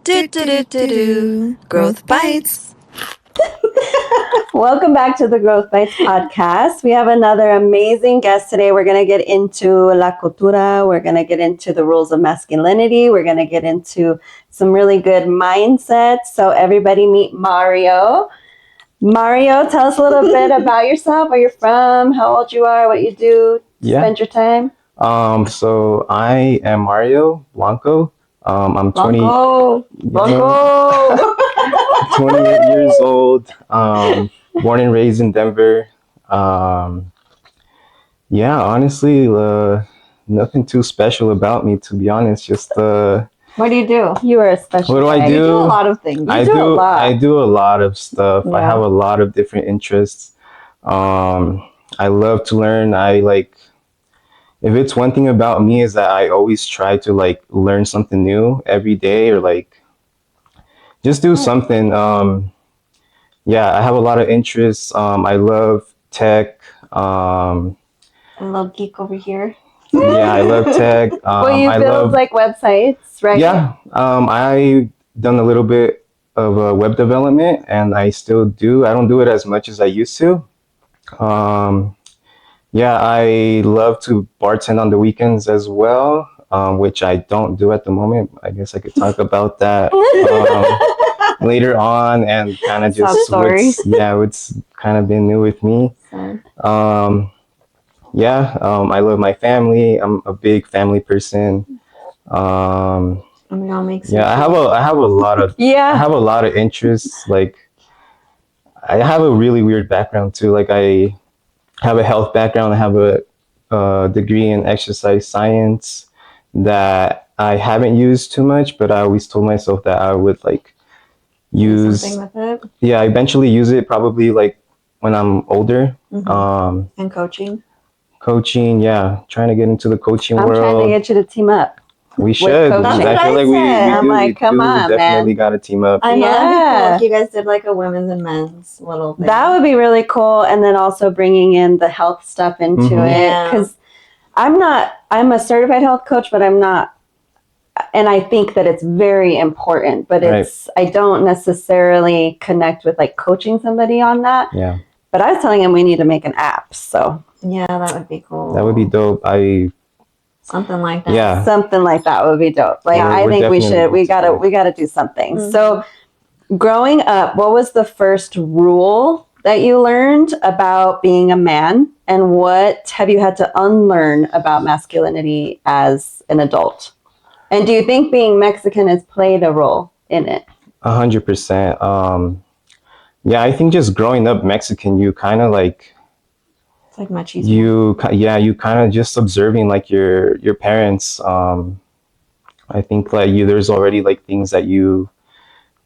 Growth Bites. Welcome back to the Growth Bitez podcast. We have another amazing guest today. We're going to get into la cultura. We're going to get into the rules of masculinity. We're going to get into some really good mindsets. So everybody meet Mario. Mario, tell us a little bit about yourself, where you're from, how old you are, what you do, spend your time. So I am Mario Blanco. I'm 20, Blanco. 28 years old. Born and raised in Denver. Honestly, nothing too special about me, to be honest. Just What do you do? You are a special what do I guy. do? You do a lot of things. I do a lot of stuff. I have a lot of different interests. I love to learn. If it's one thing about me is that I always try to learn something new every day or just do something. I have a lot of interests. I love tech. I love geek over here. I love tech. You build websites, right? Yeah. I done a little bit of web development, and I still do. I don't do it as much as I used to. I love to bartend on the weekends as well, which I don't do at the moment. I guess I could talk about that later on and kind of just what's kind of been new with me. I love my family. I'm a big family person. I have a lot of I have a lot of interests. I have a really weird background too. I have a health background. I have a degree in exercise science that I haven't used too much, but I always told myself that I would use something with it. Yeah, eventually use it probably when I'm older. And coaching. Coaching, trying to get into the coaching world. I'm trying to get you to team up. We should. I feel like we come on, definitely got to team up. I know that'd be cool if you guys did a women's and men's little thing. That would be really cool. And then also bringing in the health stuff into it. Because I'm a certified health coach, but I'm not. And I think that it's very important, but I don't necessarily connect with coaching somebody on that. Yeah. But I was telling him we need to make an app. So yeah, that would be cool. That would be dope. Something like that. Yeah. Something like that would be dope. I think we should. We gotta do something. Mm-hmm. So, growing up, what was the first rule that you learned about being a man, and what have you had to unlearn about masculinity as an adult? And do you think being Mexican has played a role in it? 100%. I think just growing up Mexican, you kind of it's like machismo. You kind of just observing your parents. I think there's already things that you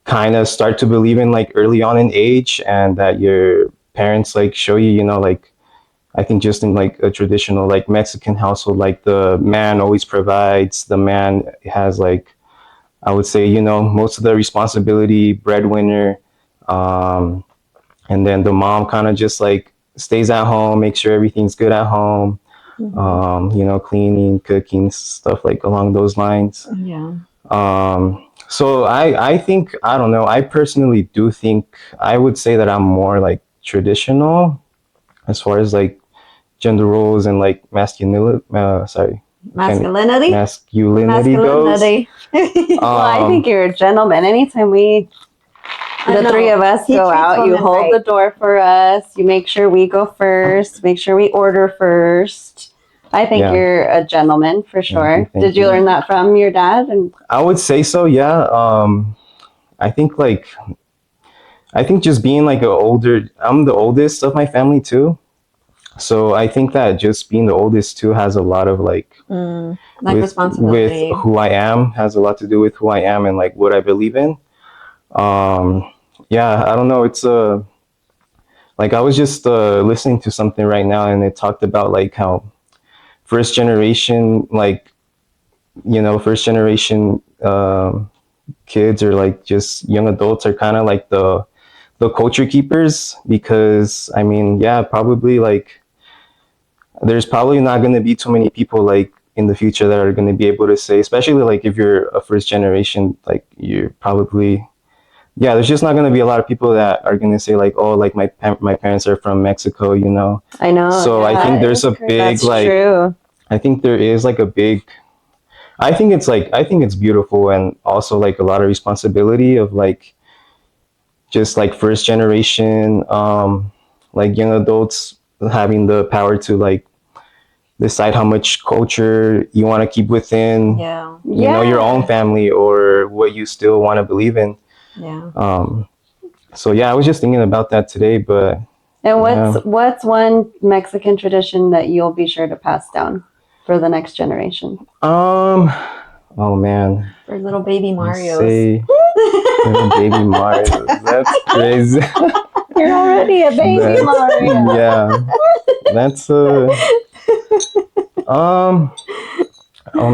kind of start to believe in early on in age, and that your parents show you. I think just in a traditional Mexican household, the man always provides. The man has I would say most of the responsibility, breadwinner, and then the mom kind of just stays at home, makes sure everything's good at home, cleaning, cooking, stuff along those lines. Yeah. So I think, I don't know, I personally do think, I would say that I'm more traditional as far as gender roles and masculinity goes. Well, I think you're a gentleman. Anytime the three of us go out, you hold the door for us. You make sure we go first. Make sure we order first. I think you're a gentleman for sure. Did you learn that from your dad? And I would say so. Yeah. I think just being I'm the oldest of my family too. So I think that just being the oldest too has a lot of responsibility with who I am, has a lot to do with who I am and what I believe in. I don't know. It's I was just listening to something right now, and it talked about how first generation kids or just young adults are kind of the culture keepers, because I mean, probably there's probably not going to be too many people in the future that are going to be able to say, especially like if you're a first generation, like you're probably, yeah, there's just not going to be a lot of people that are going to say like, oh, like my parents are from Mexico, you know. I know. So I yeah, think there's a it's crazy. big That's like, true. I think there is like a big, I think it's like, I think it's beautiful and also like a lot of responsibility of like just like first generation like young adults having the power to like decide how much culture you want to keep within Yeah, you know your own family or what you still want to believe in. yeah. So yeah, I was just thinking about that today, but And yeah. what's one Mexican tradition that you'll be sure to pass down for the next generation? Oh man, For little baby let's Marios. say little baby Mario. That's crazy. You're already a baby That's- Mario. Yeah, that's um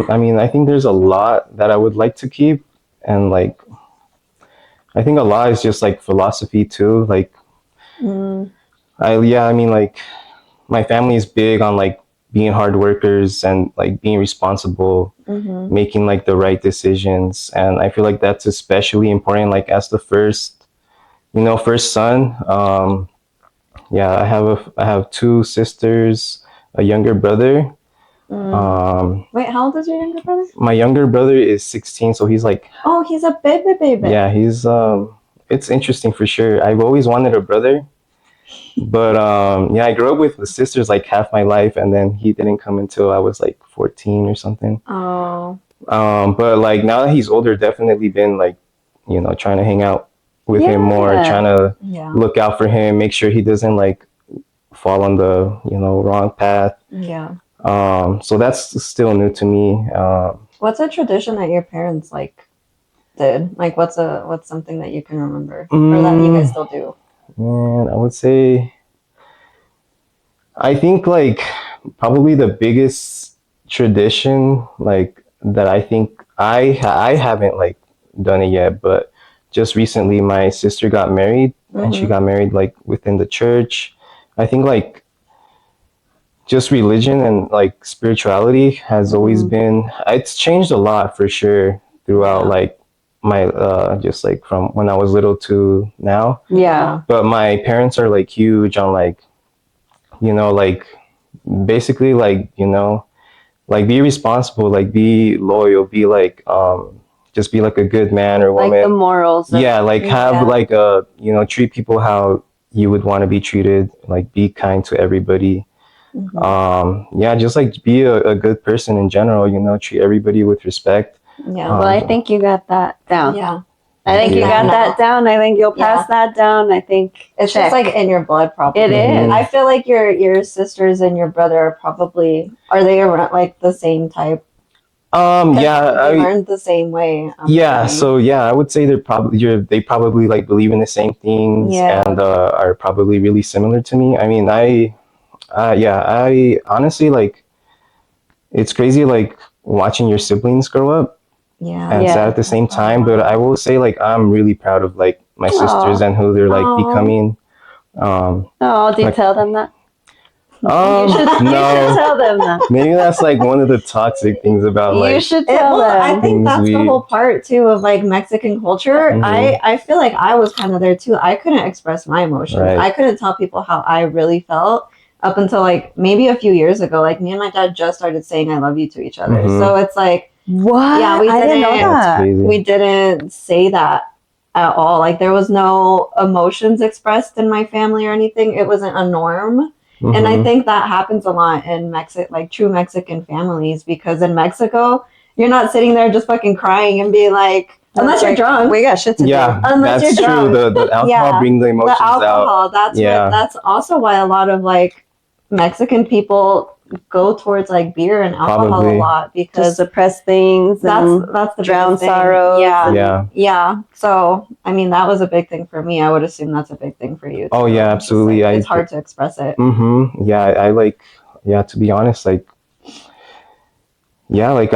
I mean, I think there's a lot that I would like to keep, and like, I think a lot is just like philosophy too. Like, Mm, yeah, I mean, like, my family is big on like being hard workers and like being responsible, mm-hmm. making like the right decisions, and I feel like that's especially important. Like, as the first, first son. Yeah, I have two sisters, a younger brother. Wait, how old is your younger brother? My younger brother is 16, so he's like, Oh, he's a baby. yeah, he's it's interesting for sure. I've always wanted a brother, but yeah, I grew up with the sisters like half my life, and then he didn't come until I was like 14 or something. Oh, But like now that he's older, definitely been like, trying to hang out with him more, trying to yeah, look out for him, make sure he doesn't like fall on the wrong path. yeah. So that's still new to me. What's a tradition that your parents like did? Like, what's something that you can remember, or that you guys still do? Man, I would say, I think like probably the biggest tradition like that I think I haven't like done it yet, but just recently my sister got married, and she Mm-hmm. got married like within the church. I think like just religion and like spirituality has always been, it's changed a lot for sure throughout Yeah. like my just like from when I was little to now. Yeah. But my parents are like huge on like, like basically like, like be responsible, like be loyal, be like just be like a good man or woman. Like the morals. Yeah, like have Yeah. like treat people how you would want to be treated, like be kind to everybody. Mm-hmm. Yeah, just like be a good person in general, treat everybody with respect. Yeah. Well, I think you got that down. Yeah. I think you Yeah. got that down. I think you'll pass that down. I think It's check. just like in your blood, probably. It is. I feel like your sisters and your brother are they around like the same type? Yeah, They learned the same way. yeah. So yeah, I would say they probably like believe in the same things, Yeah. and are probably really similar to me. I mean, yeah, I honestly like, it's crazy like watching your siblings grow up Yeah. and sad at the same time. But I will say like I'm really proud of like my sisters and who they're like becoming. Oh, do you tell them that? No, You should tell them that. maybe that's like one of the toxic things about You like. should tell them. I think Things that's the we- whole part too of like Mexican culture. Mhm. I feel like I was kind of there too. I couldn't express my emotions. Right. I couldn't tell people how I really felt up until like maybe a few years ago. Like me and my dad just started saying I love you to each other. Mhm. So it's like What? Yeah, we I didn't know didn't- That's that. crazy. we didn't say that at all. Like there was no emotions expressed in my family or anything. It wasn't a norm. And I Mhm. think that happens a lot in like true Mexican families, because in Mexico, you're not sitting there just fucking crying and being like, unless you're drunk. We got shit to Yeah, do. Unless that's you're true. drunk. The alcohol Yeah. brings the emotions The alcohol, out. Yeah. that's also why a lot of like Mexican people go towards like beer and alcohol Probably. a lot, To because suppress things. that's the drown biggest thing. sorrows. Yeah. Yeah. Yeah. So, I mean, that was a big thing for me. I would assume that's a big thing for you. Oh, too. yeah, Just, absolutely. like, it's hard to express it. Yeah, I like. Yeah, to be honest, like. Yeah, like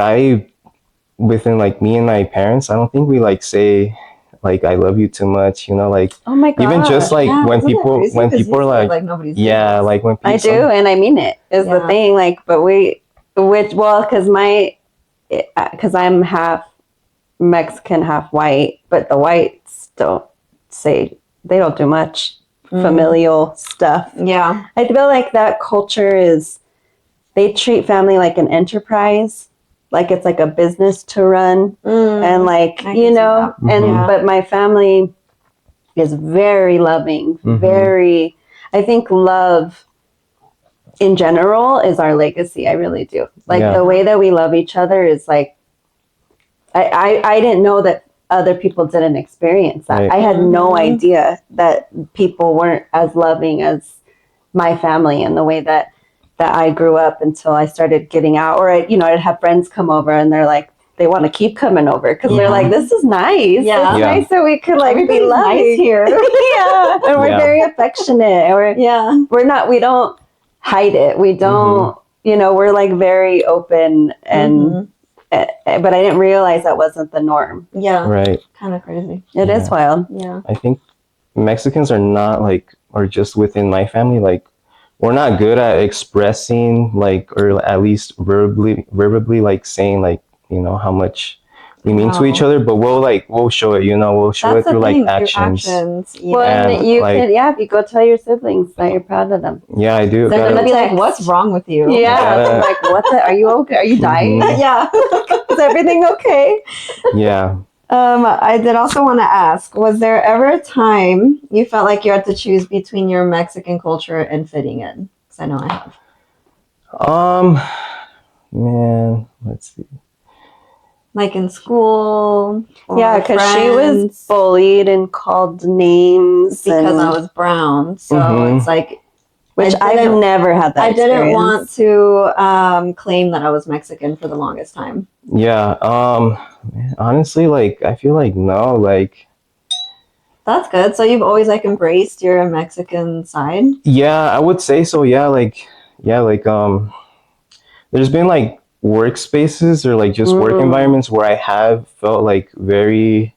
within like me and my parents, I don't think we like say like I love you too much. Like Oh my god. even just like Yeah, when isn't it people crazy? 'Cause you are say it like nobody's yeah, business. like when people I do, and I mean it. Is the Yeah. thing. Like, but we because I'm half Mexican, half white, but the whites they don't do much familial stuff. Yeah. I feel like that culture they treat family like an enterprise, like it's like a business to run. And like, but my family is very loving, I think love in general is our legacy. I really do. Like the way that we love each other is like, I didn't know that other people didn't experience that. Right. I had no idea that people weren't as loving as my family and the way that I grew up until I started getting out. Or I'd have friends come over and they're like, they want to keep coming over because they're like, this is nice. Yeah. It's nice that we could like be loving nice here. Yeah. And we're very affectionate. We don't hide it. We don't, we're like very open and but I didn't realize that wasn't the norm. Yeah. Right. Kind of crazy. It is wild. Yeah. I think Mexicans are not like, or just within my family, like, we're not good at expressing, like, or at least verbally, like, saying, like, how much we mean to each other, but we'll show it, we'll show it through, like, actions. Well, and you can, if you go tell your siblings that you're proud of them. Yeah, I do. They're going to be like, what's wrong with you? Yeah. Like, are you okay? Are you dying? Yeah. Is everything okay? Yeah. I did also want to ask, was there ever a time you felt like you had to choose between your Mexican culture and fitting in? Because I know I have. Man, let's see. Like in school? Yeah, because she was bullied and called names. Because I was brown. So it's like... Which I've never had that experience. I didn't want to claim that I was Mexican for the longest time. Yeah. Honestly, like, I feel like no, like... That's good. So you've always like embraced your Mexican side? Yeah, I would say so. Yeah, there's been like workspaces or like just work environments where I have felt like very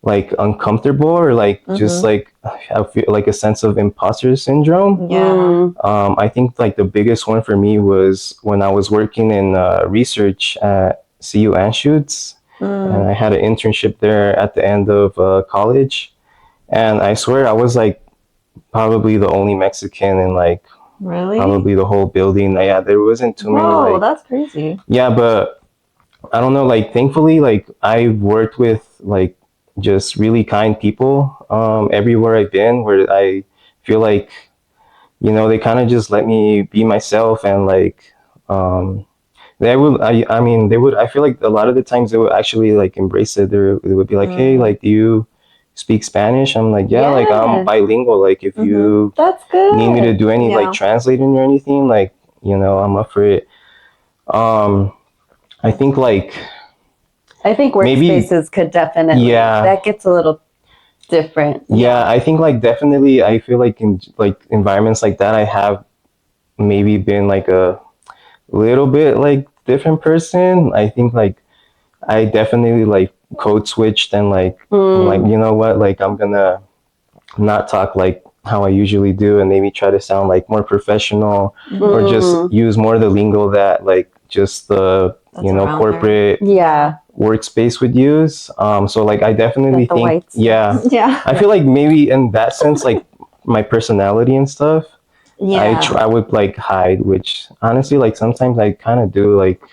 like uncomfortable or like just like I feel like a sense of imposter syndrome. Yeah. I think like the biggest one for me was when I was working in research at CU Anschutz, and I had an internship there at the end of college, and I swear I was like probably the only Mexican in like probably the whole building. Yeah, there wasn't too many. Oh, that's crazy. Yeah, but I don't know. Like, thankfully, like I worked with like just really kind people everywhere I've been, where I feel like they kind of just let me be myself, and like they would, I feel like a lot of the times they would actually like embrace it. They would be like, hey, like, do you speak Spanish? I'm like, yeah, like I'm bilingual. Like if you That's good. need me to do any like translating or anything, like, I'm up for it. I think workspaces could definitely, that gets a little different. Yeah, I think like definitely, I feel like in like environments like that, I have maybe been like a little bit like different person. I think like I definitely like code switched and like you know what, like I'm gonna not talk like how I usually do and maybe try to sound like more professional or just use more of the lingo that like just the corporate workspace would use. So like I definitely think I feel like maybe in that sense like my personality and stuff I would like hide, which honestly like sometimes I kind of do like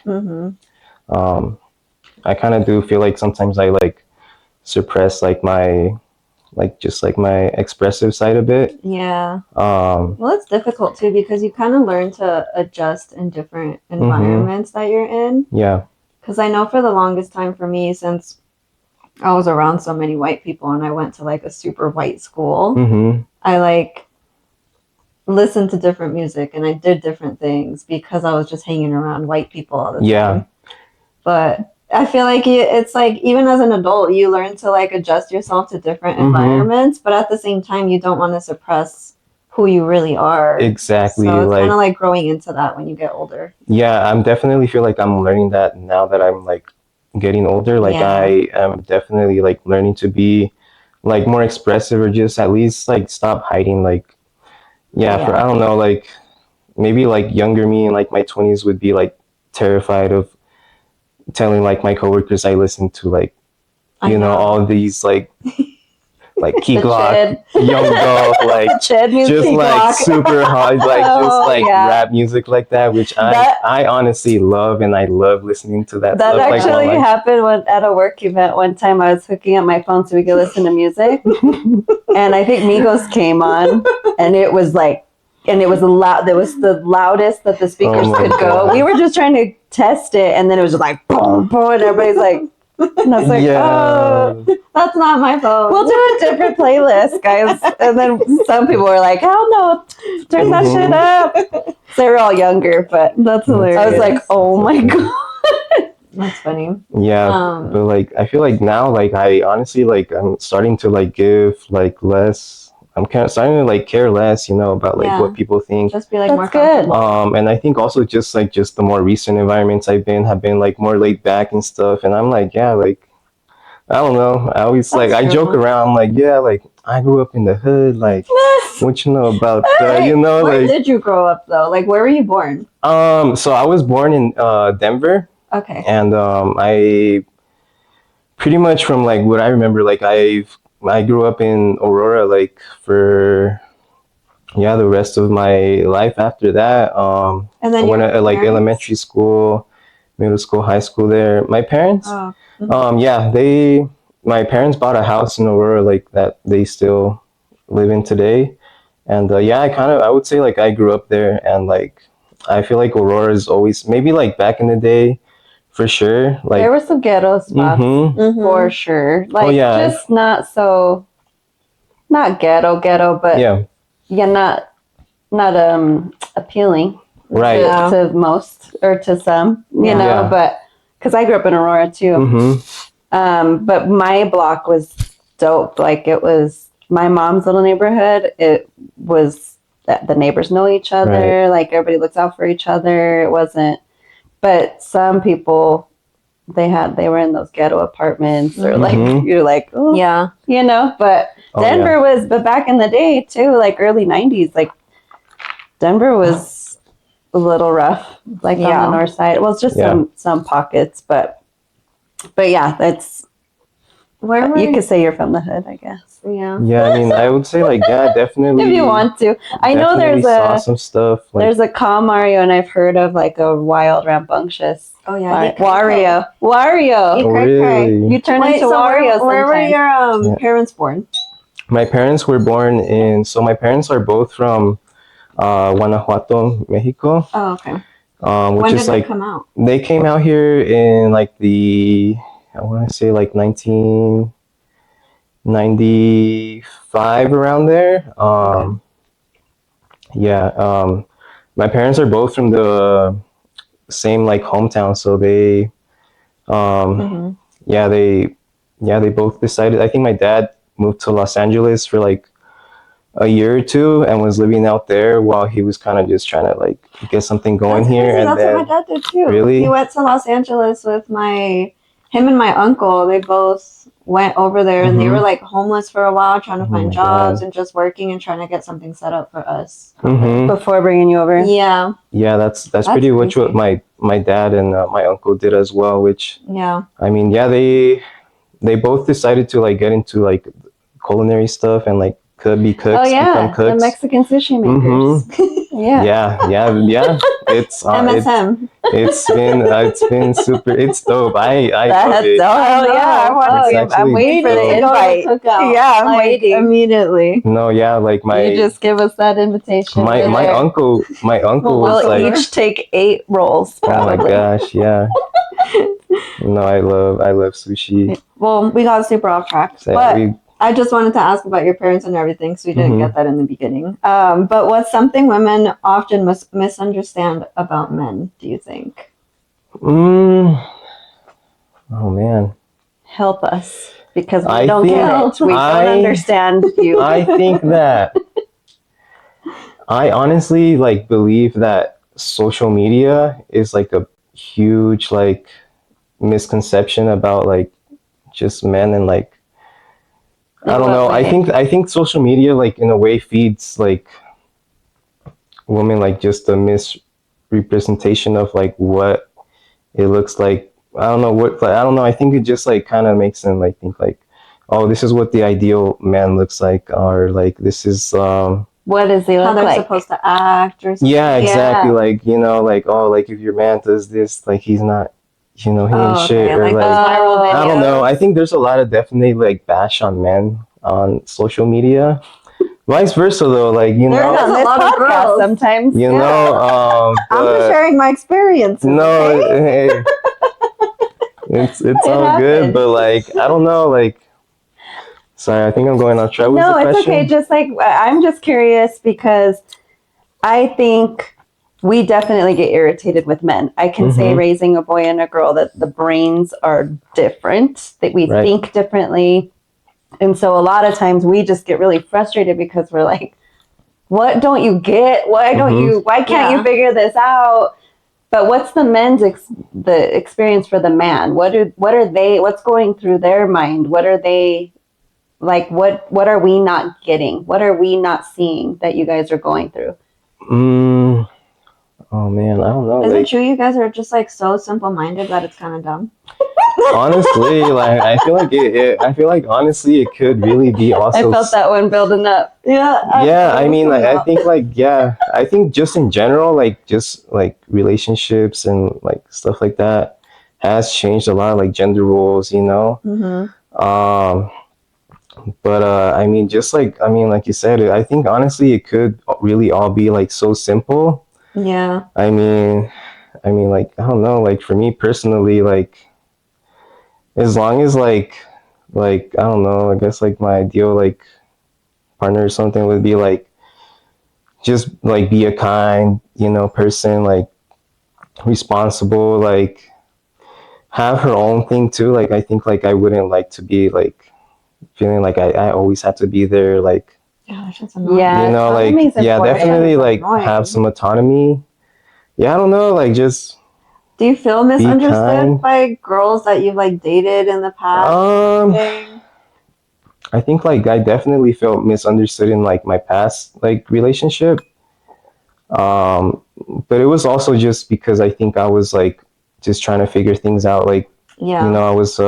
I kind of do feel like sometimes I like suppress like my like just like my expressive side a bit. Yeah. Well, it's difficult too because you kind of learn to adjust in different environments that you're in. Yeah. Because I know for the longest time for me, since I was around so many white people and I went to like a super white school, I like listened to different music and I did different things because I was just hanging around white people all the time. Yeah. But I feel like it's like even as an adult, you learn to like adjust yourself to different environments, but at the same time, you don't want to suppress who you really are. Exactly. So it's kind of like growing into that when you get older. Yeah, I'm definitely feel like I'm learning that now that I'm like getting older. Like I am definitely like learning to be like more expressive or just at least like stop hiding. Like, for I don't know, like maybe like younger me in like my 20s would be like terrified of telling like my coworkers I listen to like all these like Key Glock, Young Dolph, like just like super hard, like just like rap music like that, which I honestly love, and I love listening to that. That stuff, actually happened at a work event one time. I was hooking up my phone so we could listen to music, and I think Migos came on, and it was like, and it was loud. That was the loudest that the speakers could go. We were just trying to test it, and then it was just like boom, boom, and everybody's like. And I was like, oh, that's not my phone. We'll do a different playlist, guys. And then some people were like, hell no, turn that shit up. So they were all younger, but that's hilarious. I was like, oh my God. That's funny. Yeah, but like I feel like now, like I honestly like I'm starting to like give like less. I'm kind of starting to like care less, about like what people think. Just be like That's more good. And I think also just the more recent environments have been like more laid back and stuff. And I'm like, yeah, like I don't know. I always like I joke around. I'm like, yeah, like I grew up in the hood. Like, what you know about where like, did you grow up though? Like, where were you born? So I was born in Denver. Okay. And I pretty much from like what I remember, like I grew up in Aurora, like for the rest of my life after that. And then I went to like elementary school, middle school, high school there. My parents, my parents bought a house in Aurora, like that they still live in today. And I would say like I grew up there, and like I feel like Aurora is always maybe like back in the day. For sure. Like there were some ghetto spots for sure. Like just not ghetto, but not appealing to most or to some, you know, but because I grew up in Aurora too. But my block was dope. Like it was my mom's little neighborhood. It was the neighbors know each other. Like everybody looks out for each other. It wasn't. But some people, they were in those ghetto apartments, or like you're like, oh, yeah, you know. But Denver was, but back in the day too, like early '90s, like Denver was a little rough, like on the north side. Well, it's just some pockets, but yeah, that's where you could say you're from the hood, I guess. Yeah. Yeah, I mean, I would say like definitely. If you want to, I know there's some stuff. Like, there's a calm Mario, and I've heard of like a wild rambunctious. Oh yeah, Wario. Really? You turn into Wario. Where were your parents born? My parents were born in. So my parents are both from Guanajuato, Mexico. Oh, okay. Which when is did like they come out? They came out here in like I want to say like 1995 around there. My parents are both from the same like hometown, so they they both decided. I think my dad moved to Los Angeles for like a year or two and was living out there while he was kind of just trying to like get something going here. And that's what my dad did too. Really? He went to Los Angeles with him and my uncle. They both went over there, and they were like homeless for a while, trying to find jobs and just working and trying to get something set up for us before bringing you over. Yeah. Yeah, that's pretty much what my dad and my uncle did as well. Which I mean, they both decided to like get into like culinary stuff and like be cooks. Oh yeah, become cooks. The Mexican sushi makers. Yeah. It's MSM. It's been super. It's dope. I love it. Oh yeah, I'm waiting for the invite. Yeah, I'm waiting immediately. No, yeah, like you just give us that invitation. My uncle was like, we'll each take 8 rolls. Probably. Oh my gosh, yeah. No, I love sushi. Well, we got super off track, So but I just wanted to ask about your parents and everything, so we didn't get that in the beginning. But what's something women often misunderstand about men, do you think? Oh man. Help us, because we don't get it. We don't understand you. I think that I honestly like believe that social media is like a huge like misconception about like just men, and like I don't know. I think social media like in a way feeds like women like just a misrepresentation of like what it looks like, I don't know what, like, I don't know. I think it just like kind of makes them like think like, oh, this is what the ideal man looks like, or like this is what does he How look they're like? supposed to act or something. yeah, exactly. Yeah. Like, you know, like, oh, like if your man does this, like he's not, you know, he ain't Oh, shit, okay. or Like like, those viral videos. I don't know. I think there's a lot of definitely like bash on men on social media. Vice versa though, like, you There know, is on a this lot of podcast girls. sometimes. you know, I'm just but sharing my experiences. no, Okay? hey, it's It all good, happens. but like, I don't know, like, sorry, I think I'm going off track. What was No, the it's question? okay. Just like I'm just curious because I think we definitely get irritated with men. I can say Mhm. raising a boy and a girl that the brains are different, that we Right. think differently. And so a lot of times we just get really frustrated because we're like, what don't you get? Why don't Mhm. you why can't Yeah. you figure this out? But what's the the experience for the man? What are they what's going through their mind? What are they like what are we not getting? What are we not seeing that you guys are going through? Mm, oh man, I don't know. Is Like, it true you guys are just like so simple-minded that it's kind of dumb? honestly, like I feel like honestly it could really be also. I felt that one building up. Yeah. Yeah, I mean, like, I think like, yeah, I think just in general, like just like relationships and like stuff like that has changed a lot, like gender roles, you know. Mm-hmm. But I mean, just like, I mean, like you said, I think honestly it could really all be like so simple. Yeah. I mean, like, I don't know, like for me personally, like as long as like I don't know, I guess like my ideal like partner or something would be like just like be a kind, you know, person, like responsible, like have her own thing too. Like I think like I wouldn't like to be like feeling like I always have to be there, like, Yeah, that's just annoying. Yeah, you know, like, autonomy's yeah, important. definitely That's like annoying. have some autonomy. Yeah, I don't know, like just Do you feel be misunderstood kind. by girls that you've like dated in the past? Um, Thing? I think like I definitely felt misunderstood in like my past like relationship. Um, but it was also just because I think I was like just trying to figure things out. Like, Yeah. you know, I was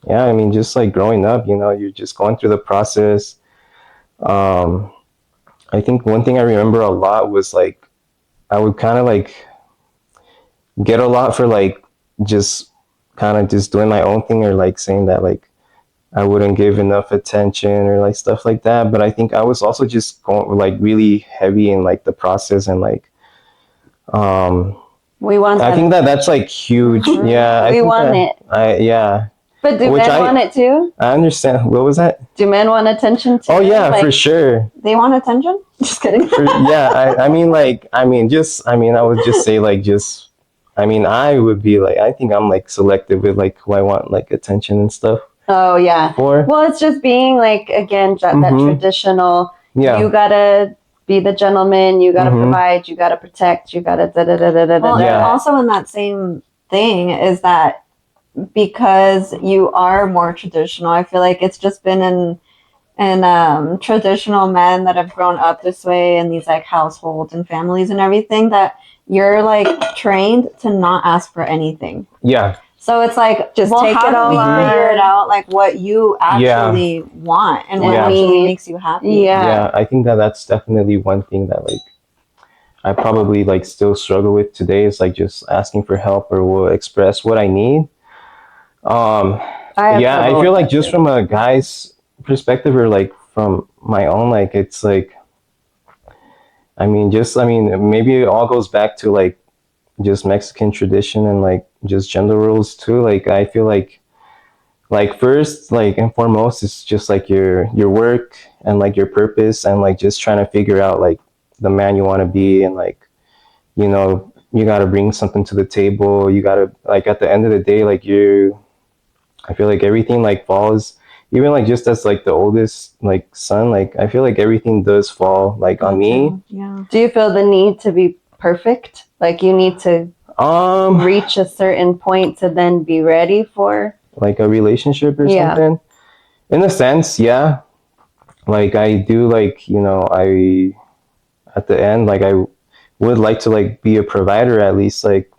yeah, I mean, just like growing up, you know, you're just going through the process. Um, I think one thing I remember a lot was like I would kind of like get a lot for like just kind of just doing my own thing, or like saying that like I wouldn't give enough attention or like stuff like that. But I think I was also just going like really heavy in like the process, and like um We want I that think that that's attention. like huge. Mhm. Yeah, I We think want that it. yeah. But do Which men want it too? I understand. What was that? Do men want attention too? Oh yeah, Like, for sure. They want attention? Just kidding. Yeah, I mean like I mean I would just say like just I mean I would be like I think I'm like selective with like who I want like attention and stuff oh yeah. for. Well, it's just being like again that Mhm. traditional. Yeah. You gotta be the gentleman. You gotta Mhm. provide. You gotta protect. You gotta da da da da da Well, da. and Yeah. also in that same thing is that because you are more traditional, I feel like it's just been in traditional men that have grown up this way in these like households and families and everything that you're like trained to not ask for anything. Yeah. So it's like, Just well, take how it do all we on. figure it out, like what you actually want and what Yeah. actually makes you happy? Yeah. Yeah, I think that that's definitely one thing that like I probably like still struggle with today, is like just asking for help or will express what I need. Um, I have yeah, I trouble feel with like that just too. from a guy's perspective, or like from my own, like it's like I mean maybe it all goes back to like just Mexican tradition and like just gender roles too. Like I feel like first like and foremost it's just like your work and like your purpose, and like just trying to figure out like the man you want to be, and like, you know, you got to bring something to the table. You got to like at the end of the day like you I feel like everything like falls, even like just as like the oldest like son, like I feel like everything does fall like on me. Yeah. Do you feel the need to be perfect? Like you need to reach a certain point to then be ready for like a relationship or Yeah. something. In a sense, yeah. Like I do, like, you know, I at the end like I would like to like be a provider, at least like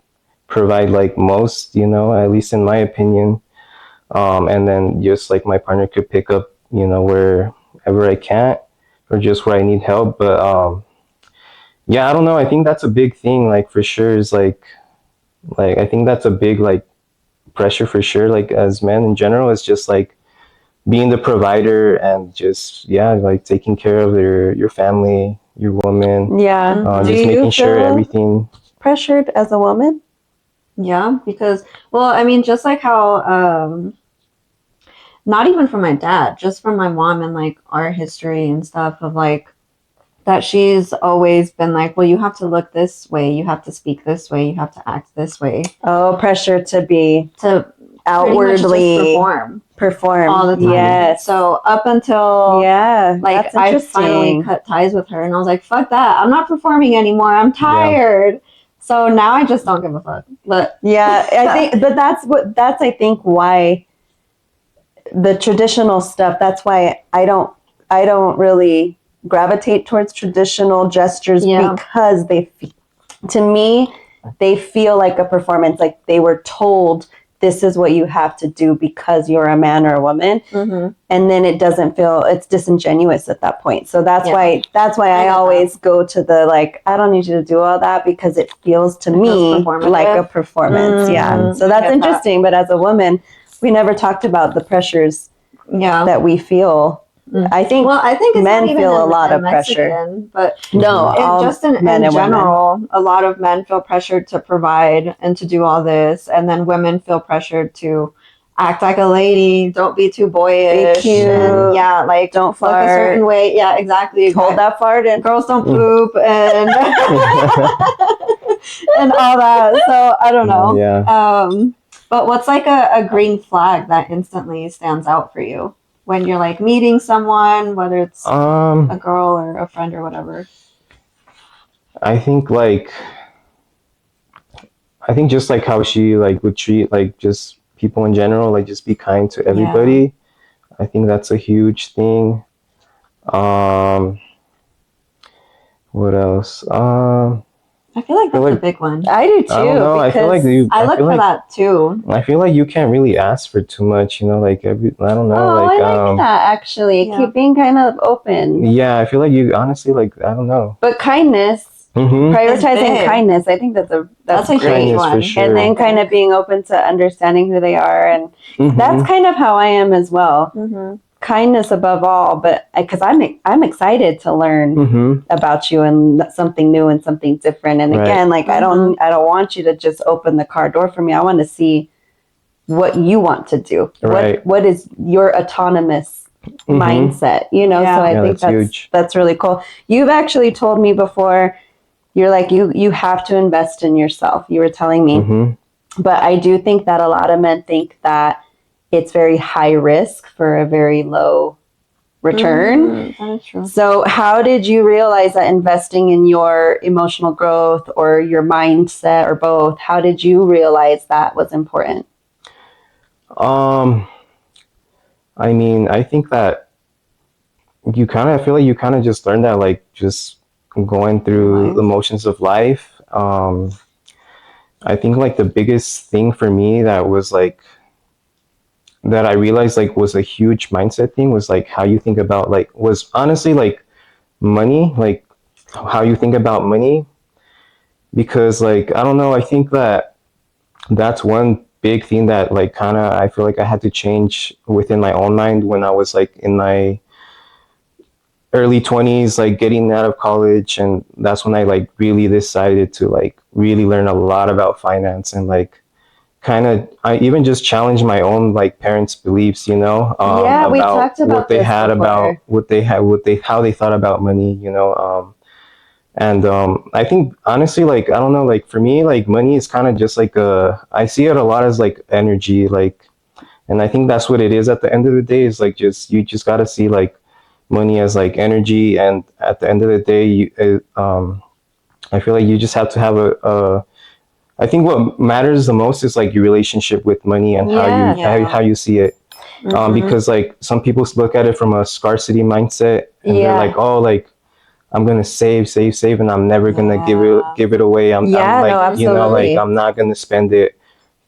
provide like most, at least in my opinion. And then just like my partner could pick up, wherever I can't, or just where I need help. But yeah, I don't know. I think that's a big thing, like for sure, is like I think that's a big like pressure for sure, like as men in general, is just like being the provider and just, yeah, like taking care of your family, your woman, Yeah. Mhm. Do just you making sure feel everything. pressured as a woman? Yeah, because, well, I mean, just like how, not even from my dad, just from my mom and like our history and stuff of like that she's always been like, well, you have to look this way, you have to speak this way, you have to act this way Oh, pressure to be to outwardly just perform all the time. Yes. So up until Yeah, like that's I finally interesting. cut ties with her and I was like, fuck that. I'm not performing anymore. I'm tired. So now I just don't give a fuck. But Yeah, I think, but that's I think why the traditional stuff. That's why I don't really gravitate towards traditional gestures Yeah. because to me, they feel like a performance. Like they were told this is what you have to do because you're a man or a woman, mm-hmm. and then it doesn't feel, it's disingenuous at that point. So that's Yeah. why I always go to the like, I don't need you to do all that because it feels to me like a performance. Yeah. So that's interesting. But as a woman, we never talked about the pressures that we feel. I think it's men not even feel a lot of Mexican, pressure. but No, just in general, a lot of men feel pressured to provide and to do all this, and then women feel pressured to act like a lady, don't be too boyish, be cute, and like don't fart, look a certain way. Yeah, exactly. Hold that fart, and girls don't poop, and and all that. So I don't know. Yeah. But what's like a green flag that instantly stands out for you when you're like meeting someone, whether it's a girl or a friend or whatever? I think just like how she like would treat like just people in general, like just be kind to everybody. Yeah. I think that's a huge thing. What else? I feel like that's a big one. I do too. I don't know. I feel like I look for that too. I feel like you can't really ask for too much, like I don't know. Oh, like, I like that actually. Yeah. Keep being kind of open. Yeah, I feel like you honestly like, I don't know. But kindness, prioritizing kindness, I think that's a great one. For sure. And then kind of being open to understanding who they are, and that's kind of how I am as well. Kindness above all, but because I'm excited to learn about you and something new and something different. And again, like I don't want you to just open the car door for me. I want to see what you want to do. Right. What is your autonomous mindset? So I think that's really cool. You've actually told me before, you're like you have to invest in yourself. You were telling me, but I do think that a lot of men think that it's very high risk for a very low return. That is true. So how did you realize that investing in your emotional growth or your mindset or both, how did you realize that was important? I mean, I think that I feel like you kind of just learn that, like just going through the motions of life. I think like the biggest thing for me that was like, that I realized like was a huge mindset thing was like how you think about like, was honestly like money, like how you think about money. Because like, I don't know, I think that that's one big thing that like kind of I feel like I had to change within my own mind when I was like in my early 20s, like getting out of college. And that's when I like really decided to like really learn a lot about finance, and like kind of I even just challenged my own like parents' beliefs, yeah, we talked about what they had before. About how they thought about money, and I think honestly, like I don't know, like for me, like money is kind of just like I see it a lot as like energy, like, and I think that's what it is at the end of the day, is like you just got to see like money as like energy. And at the end of the day, I feel like you just have to have I think what matters the most is like your relationship with money and how you see it. Because like some people look at it from a scarcity mindset, and they're like, oh, like I'm gonna save, and I'm never gonna give it away. I'm like, no, like absolutely. I'm not gonna spend it.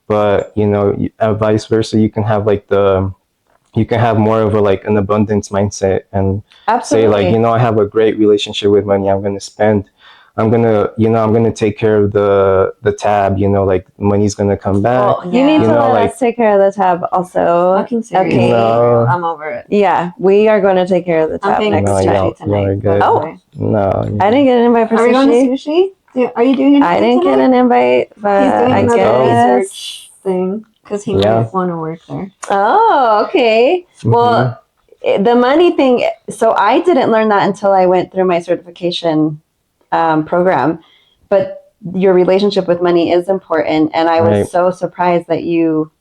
But vice versa, you can have like you can have more of a like an abundance mindset and say like, Absolutely. I have a great relationship with money. I'm gonna spend. I'm gonna take care of the tab. Like money's gonna come back. Well, You need to let like us take care of the tab also. Fucking serious. Okay. No. I'm over it. Yeah, we are going to take care of the I'm tab paying next for No, time. sushi y'all are tonight. good. by the Oh. way. No, I didn't get an invite for Are we going to sushi. sushi? Are you doing anything I didn't get tonight? an invite, but He's doing I another guess. research thing because he Yeah. might want to work there. Oh, okay. Well, the money thing. So I didn't learn that until I went through my certification program. But your relationship with money is important, and I was Right. so surprised that you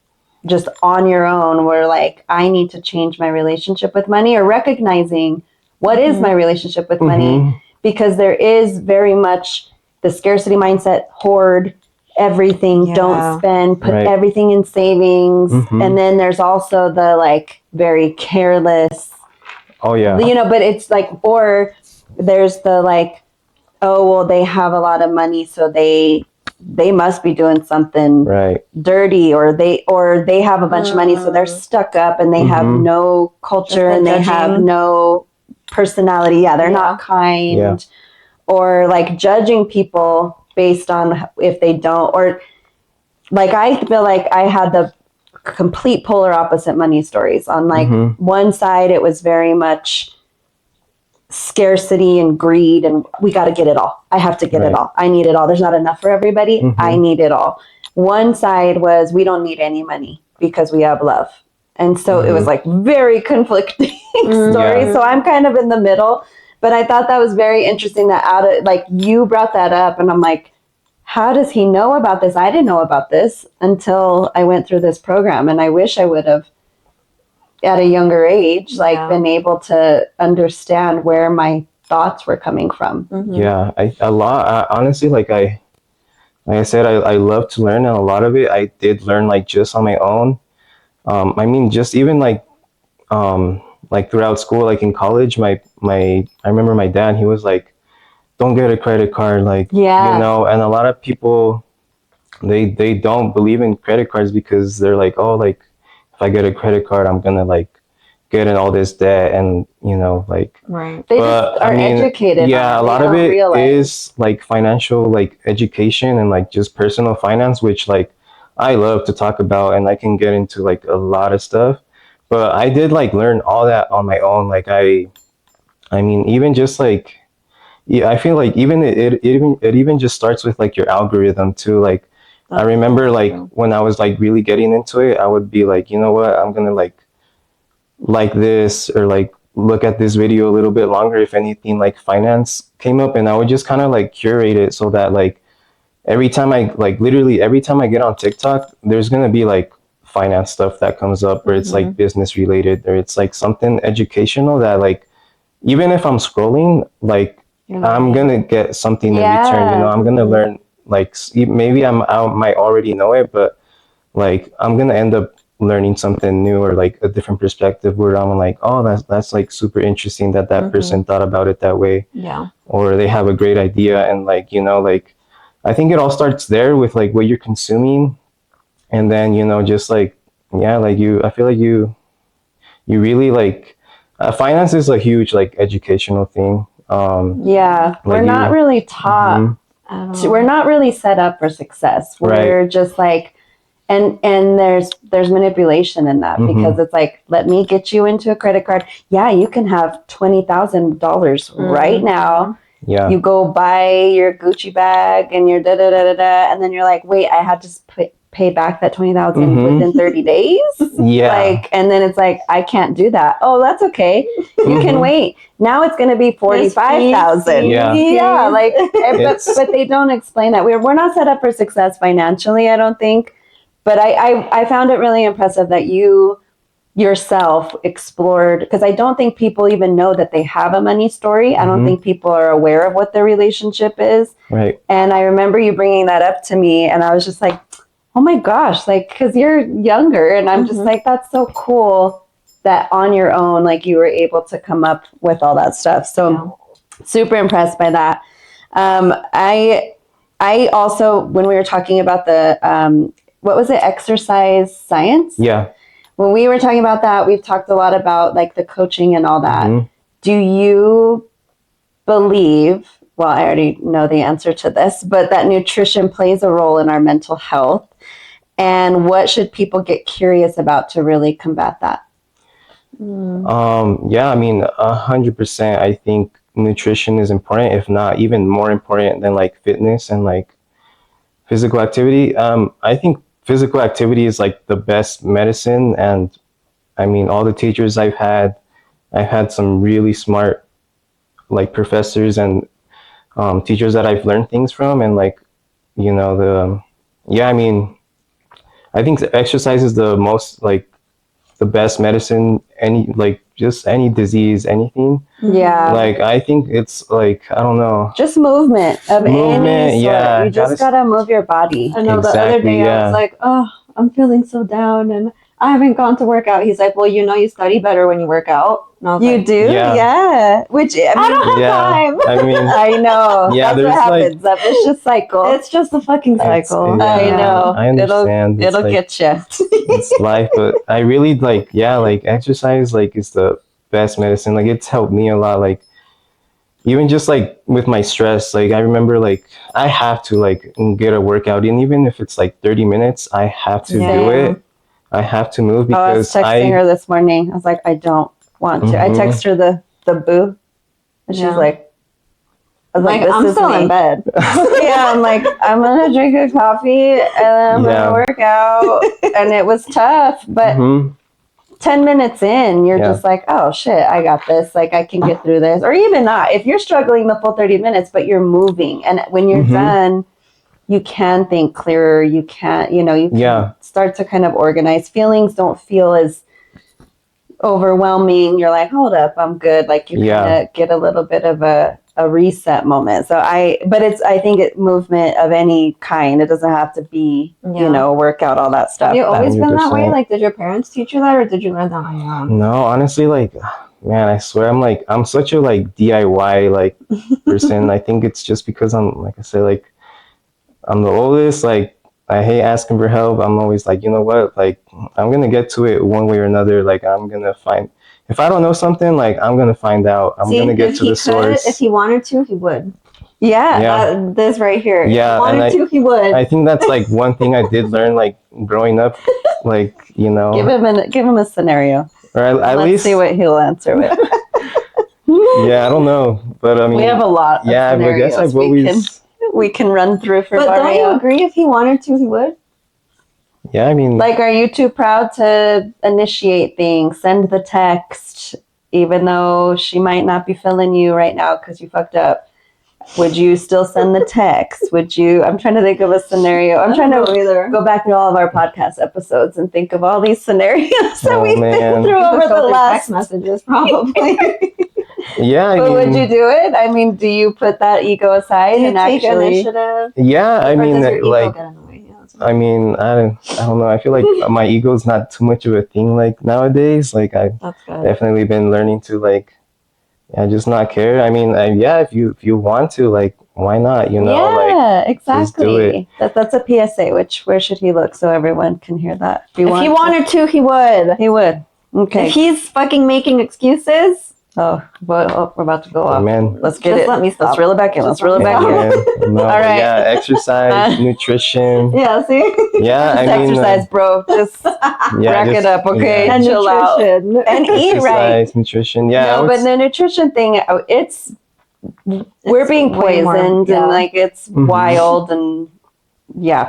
just on your own were like, I need to change my relationship with money, or recognizing what is my relationship with money, because there is very much the scarcity mindset, hoard everything, Yeah. don't spend, put Right. everything in savings. And then there's also the like very careless, Oh yeah. but it's like, or there's the like, oh, well, they have a lot of money, so they must be doing something Right. dirty, or they have a bunch of money, so they're stuck up and they have no culture Just and the they have judging. no personality. Yeah, they're not kind. Yeah. Or like judging people based on if they don't, or like I feel like I had the complete polar opposite money stories. On like one side, it was very much scarcity and greed, and we got to get it all. I have to get it all. I need it all. There's not enough for everybody. I need it all. One side was we don't need any money because we have love. And so it was like very conflicting stories. Yeah. So I'm kind of in the middle, but I thought that was very interesting that out of like you brought that up, and I'm like, how does he know about this? I didn't know about this until I went through this program, and I wish I would have at a younger age, like been able to understand where my thoughts were coming from. Yeah, honestly, like I said, I love to learn, and a lot of it I did learn like just on my own. I mean, just even like throughout school, like in college, I remember my dad, he was like, don't get a credit card, like, and a lot of people, they don't believe in credit cards because they're like, oh, like if I get a credit card, I'm gonna like get in all this debt, and like Right. They just are educated. yeah, on a it. lot They of don't it realize. is like financial like education and like just personal finance, which like I love to talk about, and I can get into like a lot of stuff. But I did like learn all that on my own. Like I mean, even just like, yeah, I feel like even it even just starts with like your algorithm too. Like I remember like when I was like really getting into it, I would be like, you know what, I'm gonna like this, or like look at this video a little bit longer if anything like finance came up, and I would just kind of like curate it so that like every time I like literally every time I get on TikTok, there's gonna be like finance stuff that comes up, or it's like business related, or it's like something educational that like even if I'm scrolling, like I'm gonna get something in return. I'm gonna learn like maybe I might already know it, but like I'm gonna end up learning something new, or like a different perspective where I'm like, oh, that's like super interesting that person thought about it that way. Yeah. Or they have a great idea, and like like I think it all starts there with like what you're consuming, and then just like yeah, like I feel like you really like finance is a huge like educational thing. Yeah, we're not really taught. We're not really set up for success. We're just like, and there's manipulation in that, because it's like, let me get you into a credit card. Yeah, you can have $20,000 right now. Yeah. You go buy your Gucci bag and your da da da da da, and then you're like, wait, I had to pay back that 20,000 within 30 days. Yeah. Like, and then it's like, I can't do that. Oh, that's okay. You can wait. Now it's going to be 45,000. Yeah. Yeah. Like, but they don't explain that. We're not set up for success financially, I don't think. But I found it really impressive that you yourself explored, because I don't think people even know that they have a money story. I don't think people are aware of what their relationship is. Right. And I remember you bringing that up to me, and I was just like, oh my gosh, like, because you're younger, and I'm just like, that's so cool that on your own, like, you were able to come up with all that stuff. So Super impressed by that. I also, when we were talking about the, what was it, exercise science? Yeah. When we were talking about that, we've talked a lot about like the coaching and all that. Mm-hmm. Do you believe, well, I already know the answer to this, but that nutrition plays a role in our mental health? And what should people get curious about to really combat that? Yeah, I mean, 100%. I think nutrition is important, if not even more important than like fitness and like physical activity. I think physical activity is like the best medicine, and I mean, all the teachers I've had some really smart like professors and teachers that I've learned things from, and like yeah, I mean, I think exercise is the most like the best medicine. Any like just any disease, anything. Yeah. Like I think it's like I don't know. Just movement of any sort. Yeah. You just gotta move your body. I know the other Exactly, day I yeah. was like, oh, I'm feeling so down and I haven't gone to work out. He's like, well, you know, you study better when you work out. And I was You like, do? Yeah. Yeah. Which, I I don't mean, have Yeah. time. I mean, I know. Yeah, That's what there's, like- happens. That vicious cycle. It's just a fucking cycle. yeah, I know. I understand. It's It'll like- get you. it's life, but I really like like exercise like is the best medicine. Like it's helped me a lot. Like even just like with my stress, like I remember like I have to like get a workout, and even if it's like 30 minutes, I have to do Same. it. I have to move I was because texting her this morning. I was like, I don't want to. I Mhm. text her the boo, and she's Yeah. like, I was like, this I'm is still me. in bed. Yeah, I'm like, I'm gonna drink a coffee and then I'm Yeah. gonna work out. And it was tough, but Mhm. 10 minutes in, you're Yeah. just like, oh shit, I got this. Like, I can get through this. Or even not. If you're struggling the full 30 minutes, but you're moving, and when you're Mhm. done, you can think clearer. You can, you can Yeah. start to kind of organize. Feelings don't feel as overwhelming. You're like, hold up, I'm good. Like, you Yeah. kind of get a little bit of a reset moment. So I think it's movement of any kind. It doesn't have to be, Yeah. workout, all that stuff. Have you but- always been that way? 100%. Like, did your parents teach you that or did you learn that on your own? No, honestly, like, man, I swear I'm such a like DIY like person. I think it's just because like I said, like I'm the oldest. Like I hate asking for help. I'm always like, you know what? Like I'm gonna get to it one way or another. Like I'm gonna find if I don't know something, like I'm gonna find out. I'm gonna get if to he the source. If he wanted to, he would. Yeah. Yeah. This right here. Yeah, If he wanted and to, he would. I think that's like one thing I did learn like growing up. Like Give him a scenario. or at Let's least see what he'll answer with. yeah, I don't know, but I mean We have a lot. yeah, of I guess I've scenarios always we can run through for But don't you Mario. agree if he wanted to, he would? yeah, I mean Like, are you too proud to initiate things, send the text, even though she might not be feeling you right now because you fucked up? Would you still send the text? Would you? I'm trying to think of a scenario. I'm trying to either. go back to all of our podcast episodes and think of all these scenarios that Oh, we've been man. through over the last. text messages, probably. yeah, I But mean would you do it? I mean, do you put that ego aside Do you and take actually? initiative? yeah, I Or mean does your ego like get in the way? Yeah, that's I mean, I don't know. I feel like my ego's not too much of a thing like nowadays. Like I've that's good. definitely been learning to like, yeah, just not care. I mean, yeah, if you want to, like, why not? Like Yeah, just do exactly. That's a PSA. Where should he look so everyone can hear that? If he wanted to, he would. he would. Okay. If he's fucking making excuses, we're about to go oh, off. man. Let's get Just it. let me stop. Let's reel it back in. Just Let's reel it let back me in. Man, no, All but right. yeah, exercise, nutrition. yeah, see? Yeah, I Just mean, exercise, bro. Just yeah, rack it up, okay? yeah. And Chill out. nutrition. And eat right. Exercise, nutrition. Yeah, No, but the nutrition thing, we're being way more, poisoned yeah. and like it's Mhm. wild and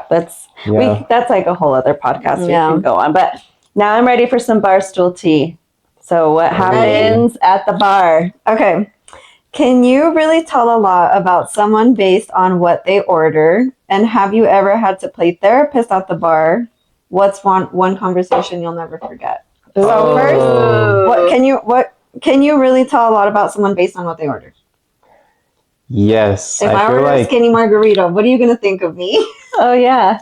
that's yeah. that's like a whole other podcast Yeah. we can go on. But now I'm ready for some barstool tea. So what happens at the bar? Okay. Can you really tell a lot about someone based on what they order? And have you ever had to play therapist at the bar? What's one conversation you'll never forget? So Oh. first, what can you really tell a lot about someone based on what they order? Yes, If I feel order a like skinny margarita, what are you gonna think of me? Oh yeah.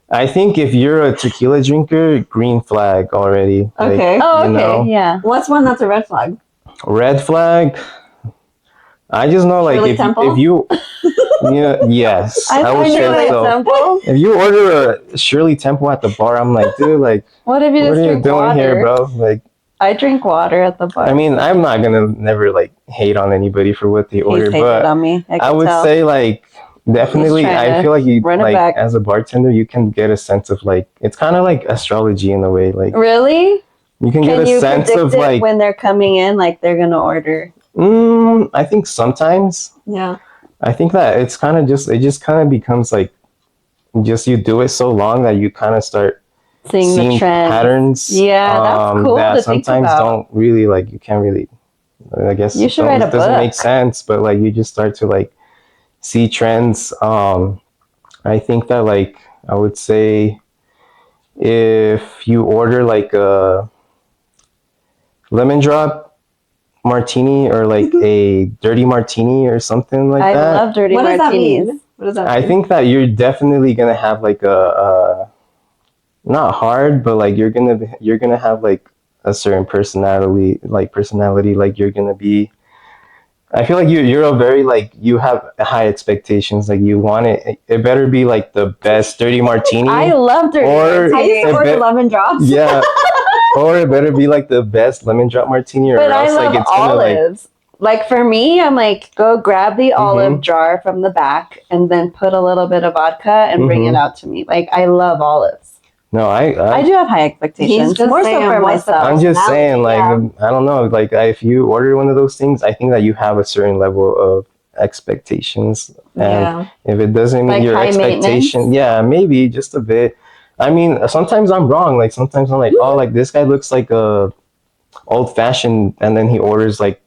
I think if you're a tequila drinker, green flag already. Okay. Oh you okay. know. Yeah. What's one that's a red flag? Red flag. I just know like Shirley if Temple? you yeah, yes, I would say Shirley so. Temple. If you order a Shirley Temple at the bar, I'm like, dude, like, What if you what just are you drink doing water? here, bro? Like, I drink water at the bar. I mean, I'm not gonna never like hate on anybody for what they He's order, hated but on me. I I can would tell. say like definitely, trying I to feel like you run it like back. as a bartender, you can get a sense of like it's kind of like astrology in a way. Like Really? you can get Can a you sense predict of it like. when they're coming in? Like they're gonna order. I think sometimes. Yeah. I think that it's kind of just it just kind of becomes like just you do it so long that you kind of start Seeing the trends. patterns. Yeah, that's cool that to think sometimes about. don't really like you can't really. I guess You should write a it doesn't make book. sense, but like you just start to like see trends. I think that like I would say if you order like a lemon drop martini or like a dirty martini or something like I that. love dirty What does that martinis. mean? What does that I mean? think that you're definitely gonna have like a not hard, but like you're gonna have like a certain personality. Like you're gonna be. I feel like you're a very like you have high expectations. Like you want it. It better be like the best dirty martini. I love dirty Or- I martinis. used to order lemon drops. Yeah. Or it better be like the best lemon drop martini, or But I else love like it's gonna like. olives. Like for me, I'm like, go grab the olive jar from the back and then put a little bit of vodka and bring it out to me. Like I love olives. No, I do have high expectations. He's just More so saying for what's the myself. I'm just saying, like, Yeah. I don't know, like, if you order one of those things, I think that you have a certain level of expectations, and Yeah. if it doesn't meet Like your high expectation, maintenance? yeah, maybe just a bit. I mean, sometimes I'm wrong. Like, sometimes I'm like, oh, like this guy looks like a old fashioned, and then he orders like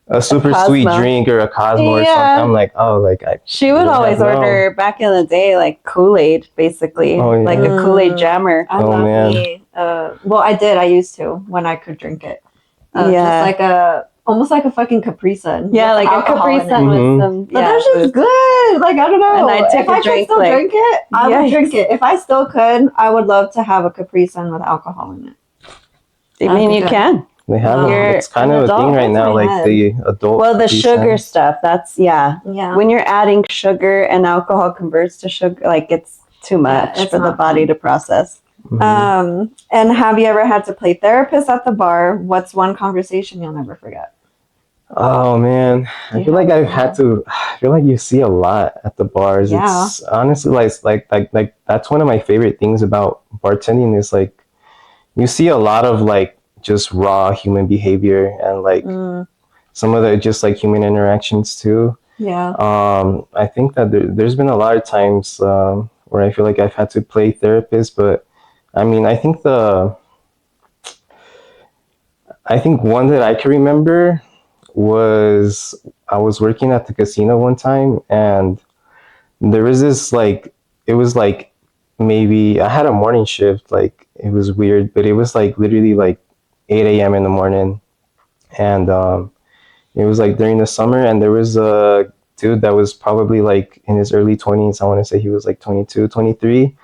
a super sweet Cosmo. drink or a Cosmo or Yeah. something. I'm like, oh, like She would don't always have no- order back in the day like Kool-Aid, basically. Oh, yeah. Like a Kool-Aid jammer. I Oh, love man. me. Well, I did. I used to when I could drink it. Yeah. Just like almost like a fucking Capri Sun. Yeah, with like a alcohol Capri in it. Sun Mhm. with some. But Yeah, that's just booze. good. Like I don't know. And I'd take if a I could drink, still like, drink it, I would yikes. drink it. If I still could, I would love to have a Capri Sun with alcohol in it. I mean, you Good. can. They have You're it's kind an of a thing adult. right That's now, my like head. the adult. Well, the Capri sugar Suns. stuff, that's, yeah. Yeah. When you're adding sugar and alcohol converts to sugar, like it's too much it's for the not body fun. to process. Mhm. And have you ever had to play therapist at the bar? What's one conversation you'll never forget? Oh man, I You feel like have I've had to. I feel like you see a lot at the bars. Yeah. It's honestly like that's one of my favorite things about bartending is like you see a lot of like just raw human behavior and like some of the just like human interactions too. Yeah. I think that there's been a lot of times where I feel like I've had to play therapist, but I mean I think one that I can remember was I was working at the casino one time and there was this like it was like maybe I had a morning shift, like it was weird, but it was like literally like 8 a.m. in the morning, and it was like during the summer, and there was a dude that was probably like in his early 20s. I want to say he was like 22, 23,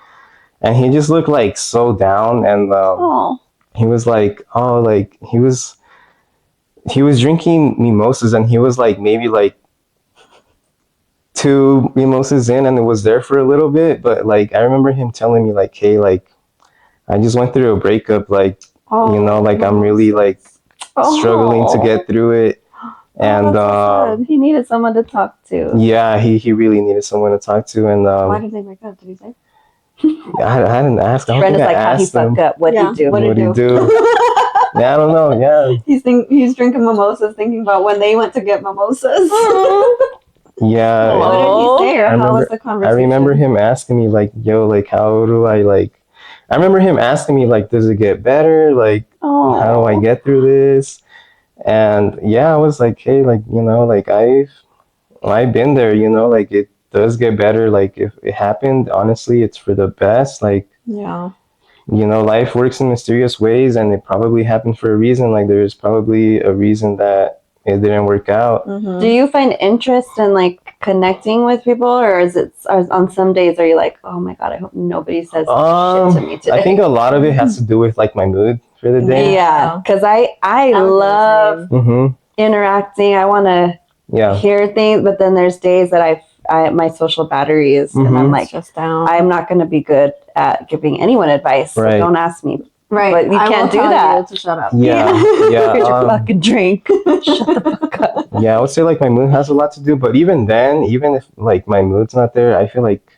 and he just looked like so down, and Oh. he was like, oh, like he was drinking mimosas, and he was like maybe like two mimosas in, and it was there for a little bit, but like I remember him telling me like, hey, like I just went through a breakup, like you know, like I'm really like struggling to get through it, and He needed someone to talk to. yeah, he really needed someone to talk to, and Why did they break up? Did he say? I didn't ask. I don't Friend think is I like, how'd he asked him. fuck up? What'd Yeah, he do? what'd What'd he do? Yeah, I don't know. Yeah, He's drinking mimosas, thinking about when they went to get mimosas. yeah. What did he say, or I how was remember- the conversation? I remember him asking me like, "Yo, like, how do I like?" I remember him asking me like, "Does it get better? Like, how do I get through this?" And yeah, I was like, "Hey, like, you know, like I've been there. You know, like it does get better. Like if it happened, honestly, it's for the best. Like, Yeah. you know, life works in mysterious ways, and it probably happened for a reason. Like there's probably a reason that it didn't work out." Mm-hmm. Do you find interest in like connecting with people, or is it on some days are you like, oh my god, I hope nobody says shit to me today? I think a lot of it has to do with like my mood for the day. Yeah, because I would do the love Mm-hmm. interacting. I want to Yeah. hear things, but then there's days that I my social battery is, and I'm like, just down. I'm not going to be good at giving anyone advice. Right. So don't ask me. Right. But you I can't will do tell that. you to shut up. Yeah. Yeah. Here's your fucking drink. Shut the fuck up. Yeah, I would say like my mood has a lot to do, but even then, even if like my mood's not there, I feel like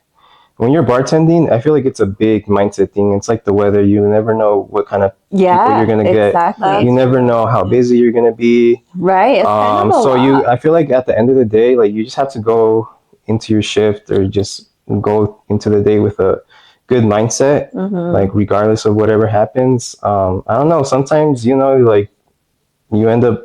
when you're bartending, I feel like it's a big mindset thing. It's like the weather. You never know what kind of people Yeah, you're gonna get. exactly. You never know how busy you're gonna be. Right. It's kind of a So lot. I feel like at the end of the day, like you just have to go into your shift or just go into the day with a good mindset, like regardless of whatever happens. I don't know. Sometimes like you end up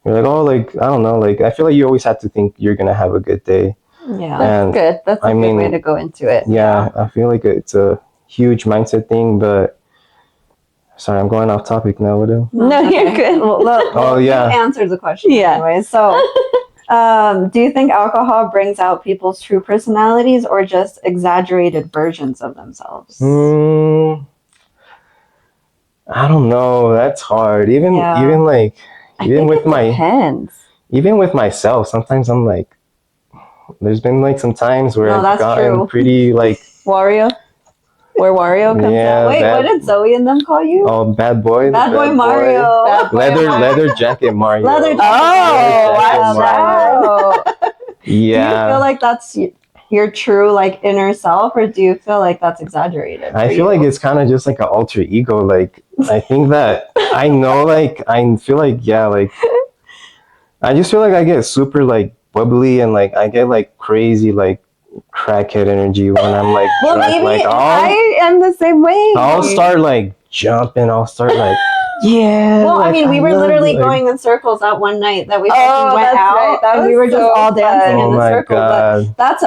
you're like, oh, like I don't know, like I feel like you always have to think you're gonna have a good day. Yeah. That's good. That's a good way to go into it. Yeah, I feel like it's a huge mindset thing, but sorry, I'm going off topic now. What else? No, you're good. Oh, yeah. You answered the question Yeah. anyway. So, do you think alcohol brings out people's true personalities or just exaggerated versions of themselves? I don't know. That's hard. Even with my depends. even with myself, sometimes I'm like, there's been like some times where No, I've that's gotten true. pretty like Wario? Where Wario comes Yeah, out? Wait, what did Zoe and them call you? oh bad boy, Bad boy Mario. Bad boy leather jacket Mario. Leather jacket. Oh, Leather watch jacket out. Do you Yeah, feel like that's your true like inner self, or do you feel like that's exaggerated? I feel like it's kind of just like an alter ego. Like I think that I know, like I feel like like I just feel like I get super like bubbly and like I get like crazy like crackhead energy when I'm like Well, drunk. maybe Like I am the same way. I'll start like jumping. I'll start like yeah. Well, like, I mean, we were love, literally like- going in circles that one night that we Oh, fucking went that's out, right. That and we was were just so all dancing fun. in Oh the my circle. god. But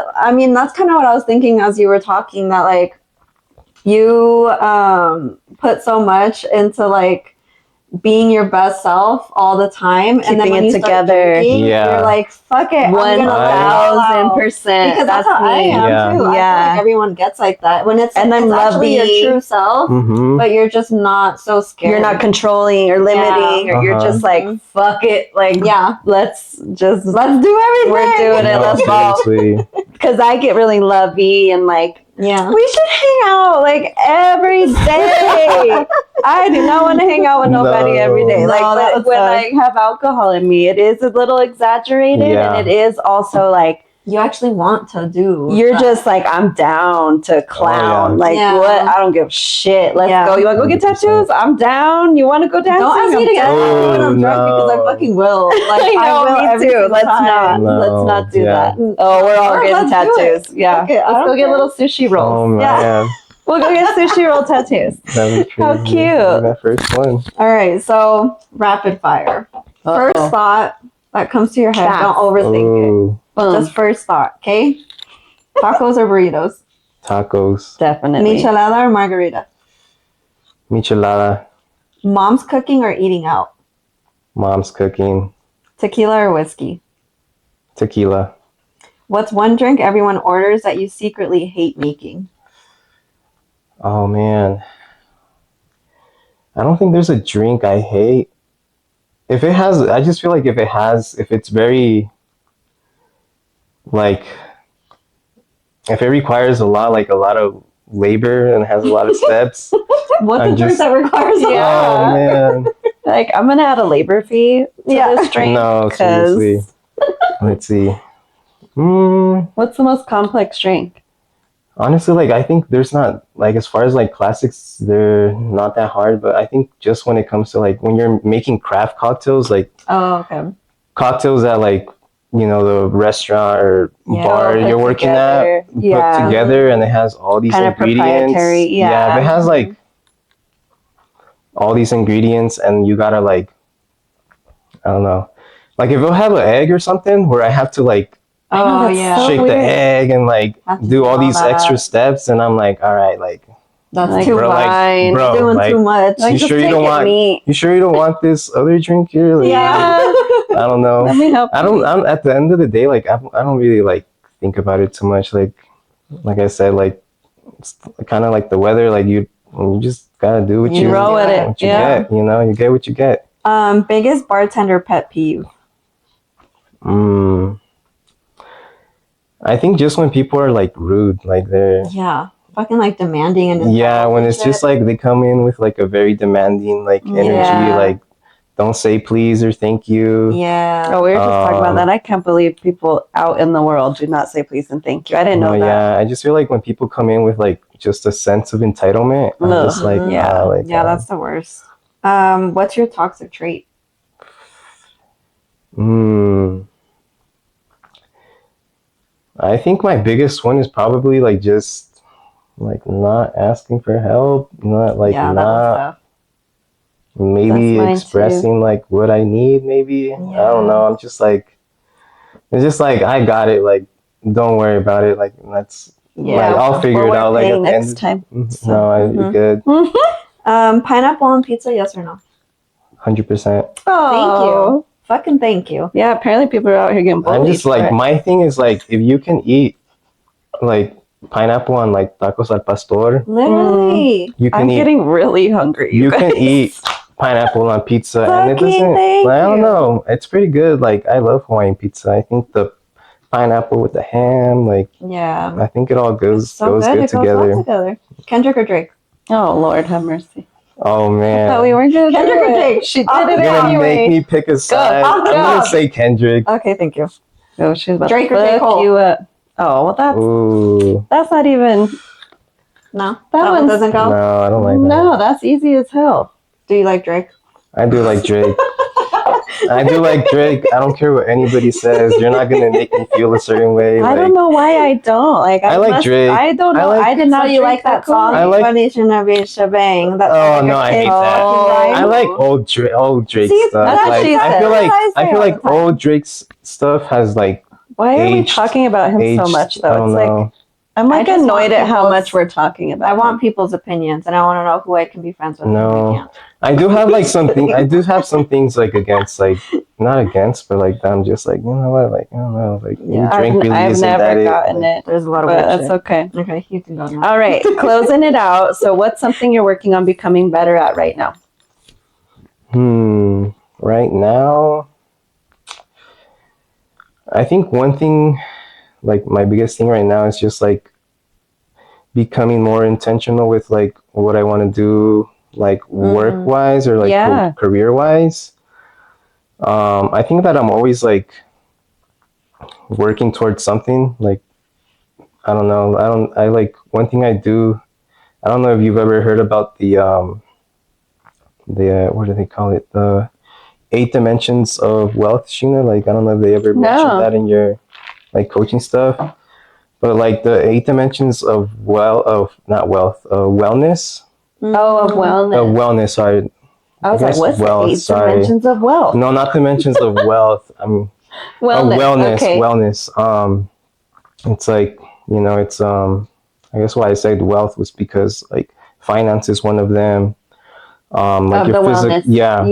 that's kind of what I was thinking as you were talking. That like you put so much into like being your best self all the time, and then Keeping when it you start together. drinking, Yeah. you're like, fuck it, I'm gonna let it all out. 1000%. Because that's how I am Yeah. too. I feel Yeah. like everyone gets like that when it's And I'm it's actually lovey. your true self, Mm-hmm. but you're just not so scared. You're not controlling or limiting, or you're Uh-huh. just like, fuck it. Like, Yeah, let's let's do everything. We're doing it. No, Let's ball. seriously. Because I get really lovey and like, Yeah. we should hang out like every day. I do not want to hang out with nobody No. every day. No, Like, that but would when suck. I have alcohol in me, it is a little exaggerated, Yeah. and it is also like, You actually want to do. you're that. just like, I'm down to clown. yeah. Like, Yeah. what? I don't give a shit. Let's Yeah. go. You want to go get 100%. tattoos? I'm down. You want to go dancing? Don't ask me to I'm get down. tattooed when I'm drunk because I no. fucking will. Like I know, will me every too. single Let's time. No. Let's not do Yeah. that. Oh, we're all Or getting let's do it. tattoos. Yeah. Fuck it, I Let's don't go get care. little sushi rolls. Oh man, We'll go get sushi roll tattoos. that was crazy. How cute. My first one. All right, so rapid fire. First thought that comes to your head. Fast. Don't overthink it. Oh, Boom. Just first thought, okay? Tacos or burritos? tacos, Definitely. Michelada or margarita? michelada, Mom's cooking or eating out? mom's cooking, Tequila or whiskey? tequila. What's one drink everyone orders that you secretly hate making? Oh man, I don't think there's a drink I hate. If it has, I just feel like if it's very like, if it requires a lot of labor and has a lot of steps. What's I a drink just- that requires a Yeah. Oh man, Like, I'm going to add a labor fee to this drink. no, 'cause seriously. Let's see. What's the most complex drink? Honestly, like I think there's not like as far as like classics, they're not that hard. But I think just when it comes to like when you're making craft cocktails, like Oh, okay. cocktails at like the restaurant or Yeah, bar put you're working together. at, Yeah. put together, and it has all these Kind of ingredients. proprietary, yeah. If it has like all these ingredients, and you gotta like I don't know, like if it'll have an egg or something where I have to like I know, Oh, that's yeah. so shake weird. the egg and like Have to do all these that extra up. steps, and I'm like, all right, like That's Like, too bro, much. like bro, You're doing like too much. Like, You just sure you take don't it want- neat. you sure you don't want this other drink here? Like, Yeah. I don't know. Let me help you. I'm at the end of the day, like I don't really like think about it too much. Like I said, like it's kind of like the weather. Like you just gotta do what You you roll with it. what you Yeah. get. You get what you get. Biggest bartender pet peeve. I think just when people are like rude, like they're Yeah. Fucking like demanding and yeah, when it's shit. just like they come in with like a very demanding like energy, Yeah. like don't say please or thank you. Yeah. Oh, we were just talking about Um, that. I can't believe people out in the world do not say please and thank you. I didn't know that. Yeah, I just feel like when people come in with like just a sense of entitlement, I'm just like, Mhm. Yeah. Yeah, that's the worst. What's your toxic trait? I think my biggest one is probably like just like not asking for help, not like Yeah, that was not tough. maybe That's mine expressing like what I need, maybe. I don't know. I'm just like it's just like I got it, like don't worry about it. Like that's Yeah. like I'll figure Well, it out we're like paying at the next end. time. So. No, you're good. Pineapple on pizza, yes or no? 100%. Thank you. Fucking thank you. Yeah, apparently people are out here getting bullied. I'm just like my thing is like if you can eat like pineapple on like tacos al pastor, Literally. you can I'm eat. getting really hungry. You can eat pineapple on pizza, and it Fucking doesn't. thank I don't you. know. It's pretty good. Like I love Hawaiian pizza. I think the pineapple with the ham, like Yeah. I think it all It's goes so goes good. good It goes together. well together. Kendrick or Drake? Oh, Lord, have mercy. Oh man, I thought we weren't going to Kendrick do or it. Drake? She did Off it the you're top. gonna anyway. make me pick a side. off the I'm gonna top. say Kendrick. Okay, thank you. Oh, she's about Drake to or J. fuck Cole? you up. Oh, well, Ooh, that's not even... No? That one one's- doesn't go? no, I don't like that. No, that's easy as hell. Do you like Drake? I do like Drake. I do like Drake. I don't care what anybody says. You're not gonna make me feel a certain way. I don't know why I don't. Like I like Drake. I don't know. I did not So you like drink that song? I like- Funny Shinabi Shebang. That Oh, like no, I hate kid that. fucking line. I like old Drake See, stuff. that's Like what she I feel said. like That's what I I say feel all like the time. old Drake's stuff has like Why are we aged- talking about him so aged- much, I though? don't It's know. like, I'm I like just annoyed want at how people's- much we're talking about I him. want people's opinions, and I want to know who I can be friends with and who I No, can't. I do have like something. I do have some things like against, like not against, but like I'm just like you know what, like I don't know, like maybe Drake really I've isn't never that gotten like, it, There's a lot of but weird that's shit. okay. Okay, you can go now. All right, closing it out. So what's something you're working on becoming better at right now? Right now, I think one thing, like my biggest thing right now is just like becoming more intentional with like what I want to do, like work wise or like Yeah. career wise. I think that I'm always like working towards something. Like I don't know. I like one thing I do. I don't know if you've ever heard about the what do they call it? The 8 dimensions of wealth, Sheena. Like I don't know if they ever mentioned that in your like coaching stuff. But like the 8 dimensions of not wealth, wellness. Oh, of wellness. Wellness, sorry. I was like, guess what's wealth, the 8 sorry. dimensions of wealth? No, not dimensions of wealth. Wellness. Okay. Wellness. It's like, you know, it's I guess why I said wealth was because like finance is one of them. Like Of your the wellness. yeah,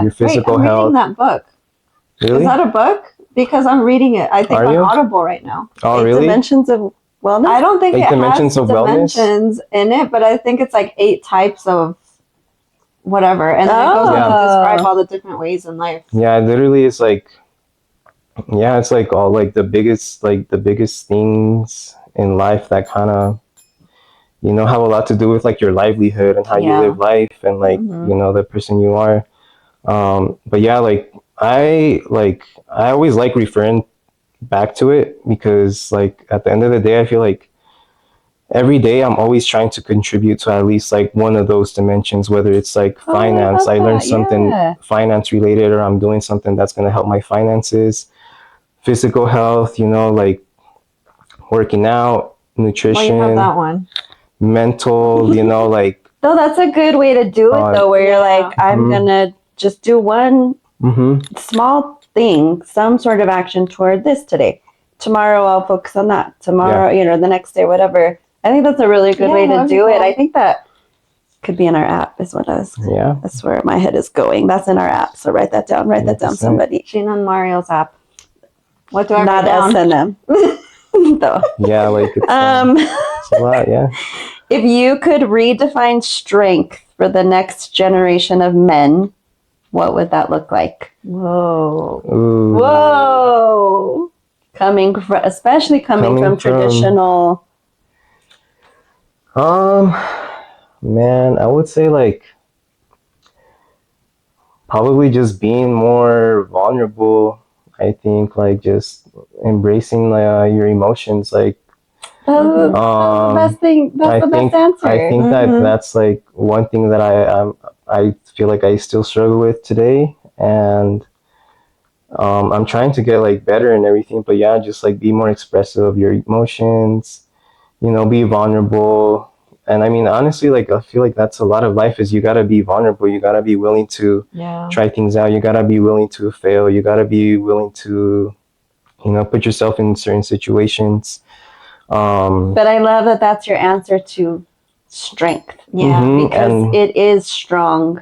your Wait, physical I'm health. reading that book. Really? Is that a book? Because I'm reading it. I think Are on you? Audible right now. Oh, 8 really? dimensions of wellness? I don't think 8 it dimensions has of wellness? dimensions in it, but I think it's like 8 types of whatever, and then it goes on to Oh. describe all the different ways in life. Yeah, literally, it's like, yeah, it's like all like the biggest things in life that kind of, you know, have a lot to do with like your livelihood and how you Yeah. live life and like, Mhm. you know, the person you are. But yeah, like I always like referring back to it because like at the end of the day, I feel like every day I'm always trying to contribute to at least like one of those dimensions, whether it's like Oh, finance, I learned that, something yeah. finance related, or I'm doing something that's going to help my finances, physical health, you know, like working out, Well, nutrition, you have that one. mental, you know, like, No, that's a good way to do it, though, where you're like, I'm going to just do one small thing, some sort of action toward this today. Tomorrow I'll focus on that. Tomorrow, you know, the next day, whatever. I think that's a really good way to do it. I think that could be in our app is what I was. Yeah. That's where my head is going. That's in our app. So write that down. Write that down, 100%. somebody. Sheena and Mario's app. What do I Not write down? S&M. Though. Yeah, like it's a lot, yeah. If you could redefine strength for the next generation of men, what would that look like? Whoa. Ooh. Whoa! especially coming from traditional? Man, I would say like probably just being more vulnerable. I think like just embracing your emotions. Like That's the best thing. That's the best answer. I think that that's like one thing that I feel like I still struggle with today, and I'm trying to get like better and everything. But yeah, just like be more expressive of your emotions. You know, be vulnerable. And I mean, honestly, like I feel like that's a lot of life is you gotta be vulnerable. You gotta be willing to try things out. You gotta be willing to fail. You gotta be willing to, you know, put yourself in certain situations. But I love that that's your answer to strength. Yeah. Because it is strong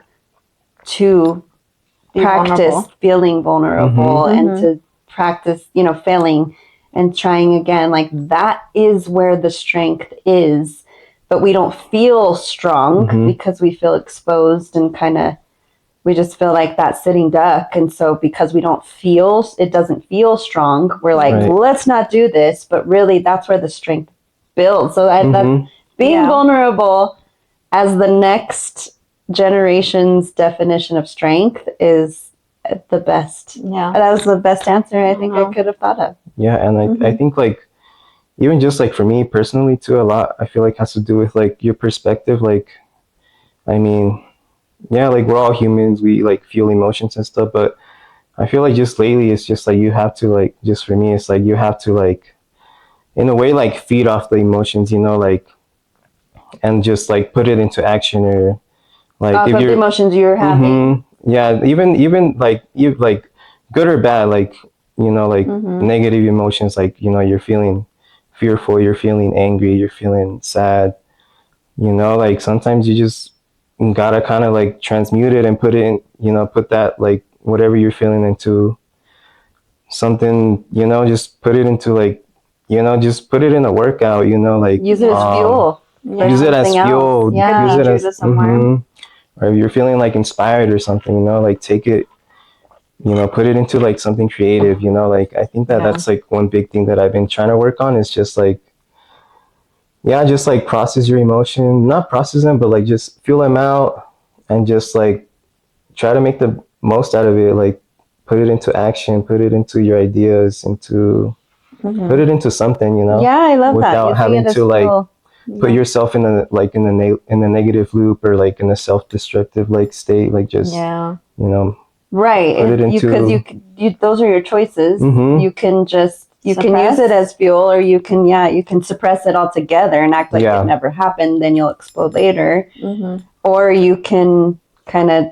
to practice feeling vulnerable and to practice, you know, failing and trying again. Like that is where the strength is. But we don't feel strong because we feel exposed and kind of, we just feel like that sitting duck. And so because we don't feel, it doesn't feel strong, we're like, let's not do this. But really, that's where the strength builds. So that being vulnerable as the next generation's definition of strength is the best. Yeah. That was the best answer I think I could have thought of. Yeah. And I think like, even just like for me personally too, a lot, I feel like has to do with like your perspective. Like, I mean, yeah, like we're all humans. We like feel emotions and stuff, but I feel like just lately it's just like you have to like, just for me, it's like you have to like, in a way, like feed off the emotions, you know, like, and just like put it into action or like off if of you're the emotions you're having. Yeah, even like you like good or bad, like you know, like negative emotions, like you know, you're feeling fearful, you're feeling angry, you're feeling sad, you know, like sometimes you just gotta kind of like transmute it and put it in, you know, put that like whatever you're feeling into something, you know, just put it into like, you know, just put it in a workout, you know, like use it as fuel. Use it as fuel. Yeah. Use it as or if you're feeling like inspired or something, you know, like take it, you know, put it into like something creative, you know, like I think that that's like one big thing that I've been trying to work on is just like, yeah, just like process your emotion, not process them, but like just feel them out and just like try to make the most out of it. Like put it into action, put it into your ideas, put it into something, you know. Yeah, I love without that. having to like put yourself in a like in a negative loop or like in a self-destructive like state, like just you know. Right, because you those are your choices. You can just can use it as fuel, or you can suppress it altogether and act like it never happened. Then you'll explode later, or you can kind of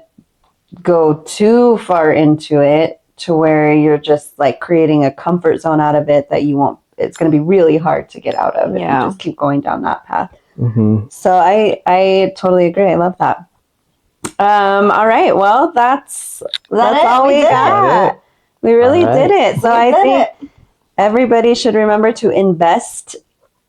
go too far into it to where you're just like creating a comfort zone out of it that you won't. It's going to be really hard to get out of if you just keep going down that path. So I totally agree. I love that. All right. Well, that's all we got. We really did it. So I think everybody should remember to invest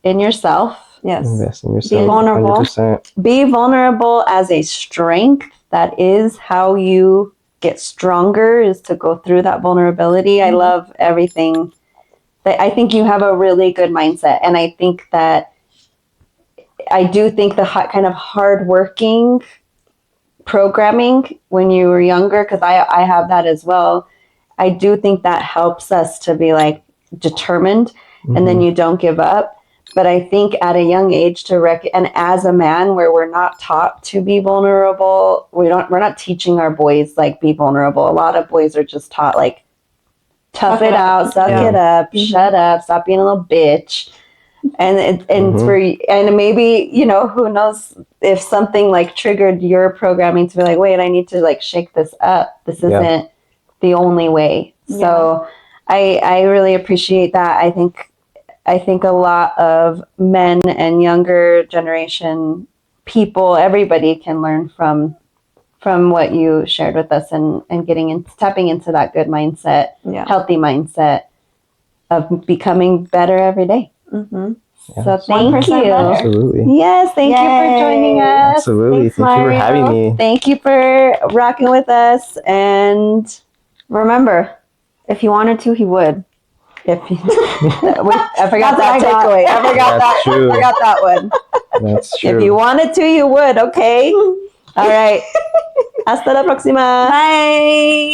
in yourself. Yes. Invest in yourself. Be vulnerable. 100%. Be vulnerable as a strength. That is how you get stronger, is to go through that vulnerability. I love everything. I think you have a really good mindset. And I think that I do think the kind of hardworking programming when you were younger, because I have that as well. I do think that helps us to be like determined, and then you don't give up. But I think at a young age and as a man, where we're not taught to be vulnerable, we're not teaching our boys like be vulnerable. A lot of boys are just taught like tough it out, suck it up, shut up, stop being a little bitch. And and maybe, you know, who knows if something like triggered your programming to be like, wait, I need to like shake this up. This isn't the only way. So I really appreciate that. I think a lot of men and younger generation people, everybody can learn from what you shared with us and tapping into that good mindset, healthy mindset of becoming better every day. So thank you. Absolutely. Yes, thank you for joining us. Absolutely. Thank you for having me. Thank you for rocking with us. And remember, if he wanted to, he would. If you, I forgot that That's what I got. takeaway. I forgot That's that. true. I forgot that one. That's true. If you wanted to, you would. Okay. All right. Hasta la próxima. Bye.